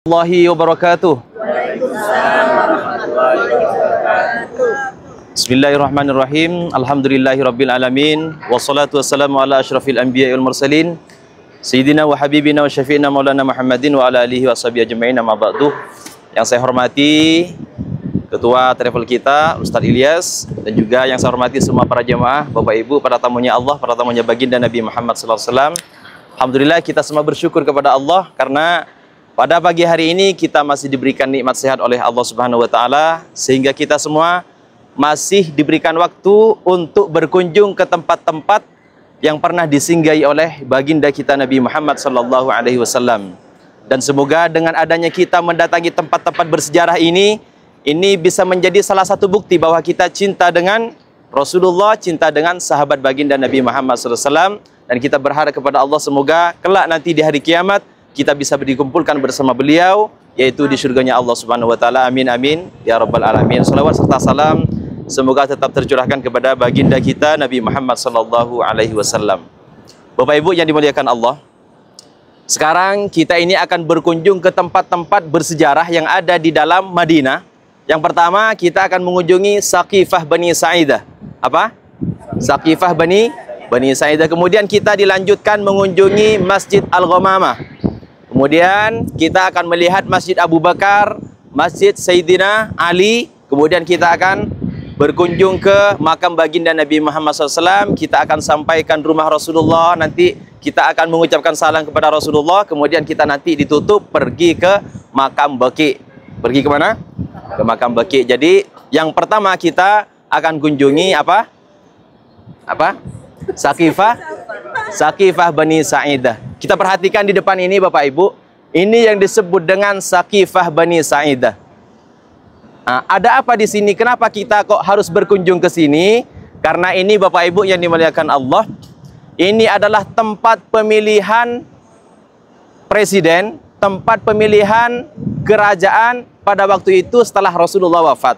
Warahmatullahi wabarakatuh. Bismillahirrahmanirrahim. Alhamdulillahirabbil alamin. Wassalatu wassalamu ala asyrafil anbiya'i wal mursalin. Sayyidina wa habibina wa syafi'ina maulana Muhammadin wa ala alihi washabihi ajma'in, amma ba'du. Yang saya hormati Ketua Travel kita, Ustadz Ilyas, dan juga yang saya hormati semua para jemaah, Bapak Ibu, para tamunya Allah, para tamunya baginda Nabi Muhammad SAW. Alhamdulillah kita semua bersyukur kepada Allah karena pada pagi hari ini kita masih diberikan nikmat sehat oleh Allah Subhanahu wa taala, sehingga kita semua masih diberikan waktu untuk berkunjung ke tempat-tempat yang pernah disinggahi oleh baginda kita Nabi Muhammad sallallahu alaihi wasallam. Dan semoga dengan adanya kita mendatangi tempat-tempat bersejarah ini bisa menjadi salah satu bukti bahwa kita cinta dengan Rasulullah, cinta dengan sahabat baginda Nabi Muhammad sallallahu alaihi wasallam, dan kita berharap kepada Allah semoga kelak nanti di hari kiamat kita bisa dikumpulkan bersama beliau, yaitu di surganya Allah Subhanahu wa taala. Amin amin ya rabbal alamin. Salawat serta salam semoga tetap tercurahkan kepada baginda kita Nabi Muhammad sallallahu alaihi wasallam. Bapak Ibu yang dimuliakan Allah, sekarang kita ini akan berkunjung ke tempat-tempat bersejarah yang ada di dalam Madinah. Yang pertama kita akan mengunjungi Saqifah Bani Sa'idah. Apa? Saqifah Bani Sa'idah. Kemudian kita dilanjutkan mengunjungi Masjid Al-Ghamamah. Kemudian kita akan melihat Masjid Abu Bakar, Masjid Sayyidina Ali. Kemudian kita akan berkunjung ke makam baginda Nabi Muhammad SAW. Kita akan sampaikan rumah Rasulullah. Nanti kita akan mengucapkan salam kepada Rasulullah. Kemudian kita nanti ditutup pergi ke makam Baqi. Pergi ke mana? Ke makam Baqi. Jadi yang pertama kita akan kunjungi apa? Saqifah Bani Sa'idah. Kita perhatikan di depan ini Bapak Ibu, ini yang disebut dengan Saqifah Bani Sa'idah. Nah, ada apa di sini? Kenapa kita kok harus berkunjung ke sini? Karena ini Bapak Ibu yang dimuliakan Allah, ini adalah tempat pemilihan presiden, tempat pemilihan kerajaan pada waktu itu setelah Rasulullah wafat.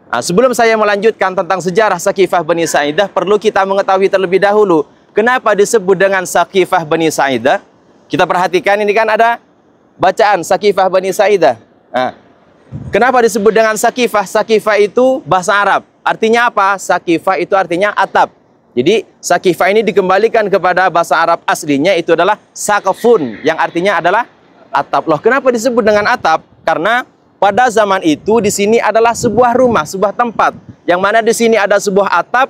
Nah, sebelum saya melanjutkan tentang sejarah Saqifah Bani Sa'idah, perlu kita mengetahui terlebih dahulu kenapa disebut dengan Saqifah Bani Sa'idah. Kita perhatikan ini kan ada bacaan Saqifah Bani Sa'idah. Nah, kenapa disebut dengan Saqifah? Saqifah itu bahasa Arab. Artinya apa? Saqifah itu artinya atap. Jadi Saqifah ini dikembalikan kepada bahasa Arab aslinya itu adalah saqafun, yang artinya adalah atap. Loh, kenapa disebut dengan atap? Karena pada zaman itu di sini adalah sebuah rumah, sebuah tempat, yang mana di sini ada sebuah atap,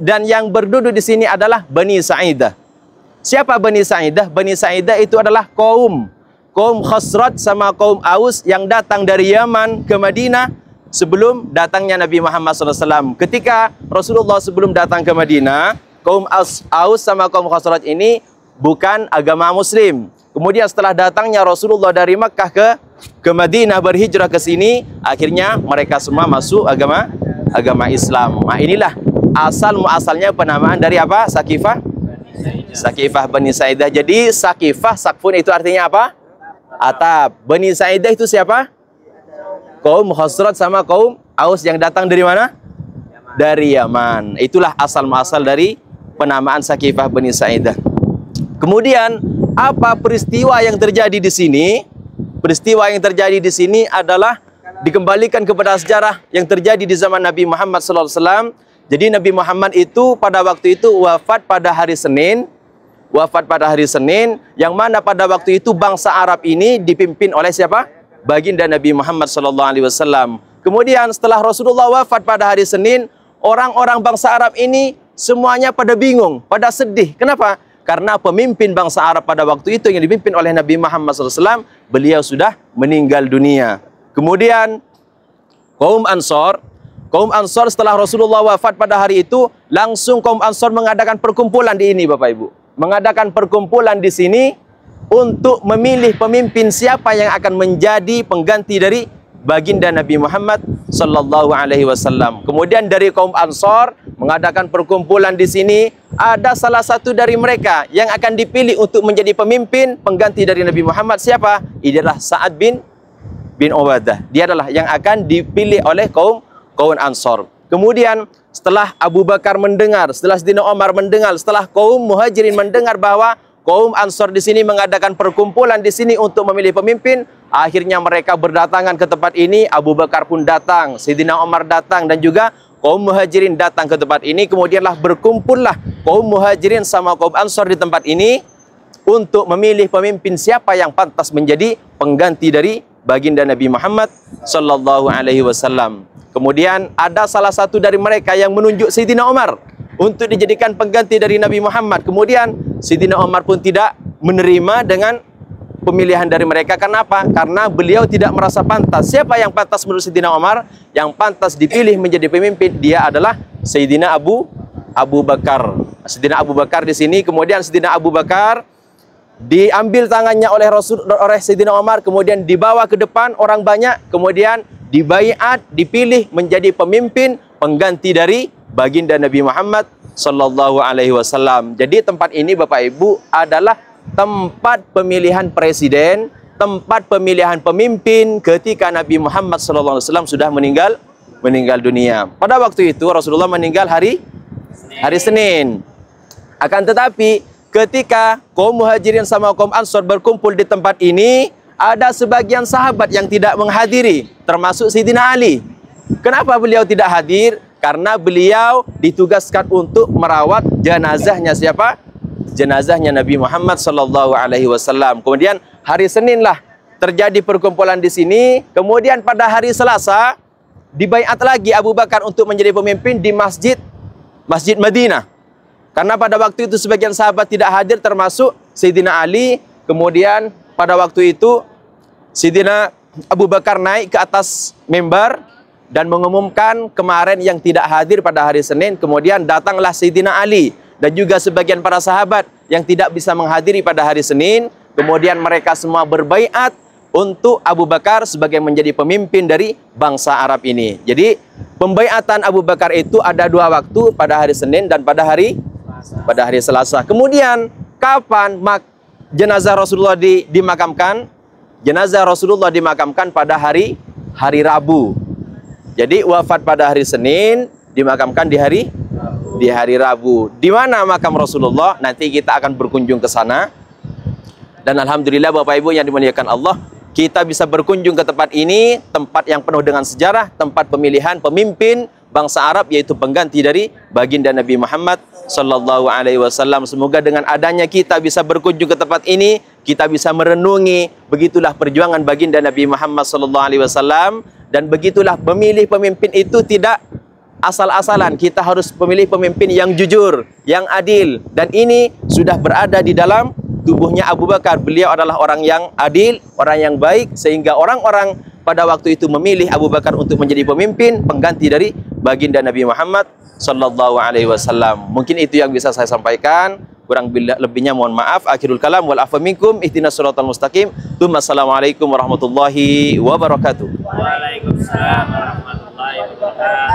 dan yang berduduk di sini adalah Bani Sa'idah. Siapa Bani Sa'idah? Bani Sa'idah itu adalah kaum Khazraj sama kaum Aus yang datang dari Yaman ke Madinah sebelum datangnya Nabi Muhammad SAW. Ketika Rasulullah sebelum datang ke Madinah, kaum Aus sama kaum Khazraj ini bukan agama Muslim. Kemudian setelah datangnya Rasulullah dari Makkah ke Madinah, berhijrah ke sini, akhirnya mereka semua masuk agama Islam. Nah, inilah muasalnya penamaan dari apa? Saqifah Bani Sa'idah. Jadi Saqifah, Saqfun itu artinya apa? Atap. Bani Sa'idah itu siapa? Kaum Khazraj sama kaum Aus yang datang dari mana? Dari Yaman. Itulah asal muasal dari penamaan Saqifah Bani Sa'idah. Kemudian apa peristiwa yang terjadi di sini? Peristiwa yang terjadi di sini adalah dikembalikan kepada sejarah yang terjadi di zaman Nabi Muhammad SAW. Jadi Nabi Muhammad itu pada waktu itu wafat pada hari Senin. Yang mana pada waktu itu bangsa Arab ini dipimpin oleh siapa? Baginda Nabi Muhammad SAW. Kemudian setelah Rasulullah wafat pada hari Senin, orang-orang bangsa Arab ini semuanya pada bingung, pada sedih. Kenapa? Karena pemimpin bangsa Arab pada waktu itu yang dipimpin oleh Nabi Muhammad SAW, beliau sudah meninggal dunia. Kemudian kaum Ansor setelah Rasulullah wafat pada hari itu, langsung kaum Ansor mengadakan perkumpulan di ini Bapak Ibu. Mengadakan perkumpulan di sini untuk memilih pemimpin siapa yang akan menjadi pengganti dari baginda Nabi Muhammad sallallahu alaihi wasallam. Kemudian dari kaum Ansor mengadakan perkumpulan di sini, ada salah satu dari mereka yang akan dipilih untuk menjadi pemimpin pengganti dari Nabi Muhammad. Siapa? Ini adalah Sa'ad bin Ubadah. Dia adalah yang akan dipilih oleh kaum Ansor. Kemudian setelah Abu Bakar mendengar, setelah Sayyidina Umar mendengar, setelah kaum Muhajirin mendengar bahwa kaum Ansor di sini mengadakan perkumpulan di sini untuk memilih pemimpin. Akhirnya mereka berdatangan ke tempat ini. Abu Bakar pun datang, Sayyidina Umar datang, dan juga kaum Muhajirin datang ke tempat ini. Kemudianlah berkumpullah kaum Muhajirin sama kaum Ansor di tempat ini untuk memilih pemimpin siapa yang pantas menjadi pengganti dari baginda Nabi Muhammad sallallahu alaihi wasallam. Kemudian ada salah satu dari mereka yang menunjuk Sayyidina Umar untuk dijadikan pengganti dari Nabi Muhammad. Kemudian Sayyidina Umar pun tidak menerima dengan pemilihan dari mereka. Kenapa? Karena beliau tidak merasa pantas. Siapa yang pantas menurut Sayyidina Umar? Yang pantas dipilih menjadi pemimpin, dia adalah Sayyidina Abu Bakar. Sayyidina Abu Bakar di sini. Kemudian Sayyidina Abu Bakar diambil tangannya oleh Sayyidina Umar, kemudian dibawa ke depan orang banyak, kemudian dibaiat, dipilih menjadi pemimpin pengganti dari baginda Nabi Muhammad sallallahu alaihi wasallam. Jadi tempat ini Bapak Ibu adalah tempat pemilihan presiden, tempat pemilihan pemimpin ketika Nabi Muhammad sallallahu alaihi wasallam sudah meninggal dunia. Pada waktu itu Rasulullah meninggal hari Senin. Akan tetapi ketika kaum Muhajirin sama kaum Ansor berkumpul di tempat ini, ada sebagian sahabat yang tidak menghadiri, termasuk Sayyidina Ali. Kenapa beliau tidak hadir? Karena beliau ditugaskan untuk merawat jenazahnya siapa? Jenazahnya Nabi Muhammad sallallahu alaihi wasallam. Kemudian hari Senin lah terjadi perkumpulan di sini. Kemudian pada hari Selasa dibaiat lagi Abu Bakar untuk menjadi pemimpin di Masjid Madinah. Karena pada waktu itu sebagian sahabat tidak hadir, termasuk Sayyidina Ali. Kemudian pada waktu itu Sayyidina Abu Bakar naik ke atas mimbar dan mengumumkan kemarin yang tidak hadir pada hari Senin. Kemudian datanglah Sayyidina Ali dan juga sebagian para sahabat yang tidak bisa menghadiri pada hari Senin. Kemudian mereka semua berbaiat untuk Abu Bakar sebagai menjadi pemimpin dari bangsa Arab ini. Jadi pembaiatan Abu Bakar itu ada dua waktu, pada hari Senin dan pada hari Selasa. Kemudian kapan jenazah Rasulullah dimakamkan? Jenazah Rasulullah dimakamkan pada hari Rabu. Jadi wafat pada hari Senin, dimakamkan di hari Rabu. Di mana makam Rasulullah? Nanti kita akan berkunjung ke sana. Dan alhamdulillah Bapak Ibu yang dimuliakan Allah, kita bisa berkunjung ke tempat ini, tempat yang penuh dengan sejarah, tempat pemilihan pemimpin bangsa Arab, yaitu pengganti dari baginda Nabi Muhammad sallallahu alaihi wasallam. Semoga dengan adanya kita bisa berkunjung ke tempat ini, kita bisa merenungi begitulah perjuangan baginda Nabi Muhammad sallallahu alaihi wasallam, dan begitulah memilih pemimpin itu tidak asal-asalan. Kita harus memilih pemimpin yang jujur, yang adil, dan ini sudah berada di dalam tubuhnya Abu Bakar. Beliau adalah orang yang adil, orang yang baik, sehingga orang-orang pada waktu itu memilih Abu Bakar untuk menjadi pemimpin pengganti dari baginda Nabi Muhammad sallallahu alaihi wasallam. Mungkin itu yang bisa saya sampaikan. Kurang lebihnya mohon maaf. Akhirul kalam wal afa minkum. Ihdinas siratal mustaqim. Assalamualaikum warahmatullahi wabarakatuh. Waalaikumsalam warahmatullahi wabarakatuh.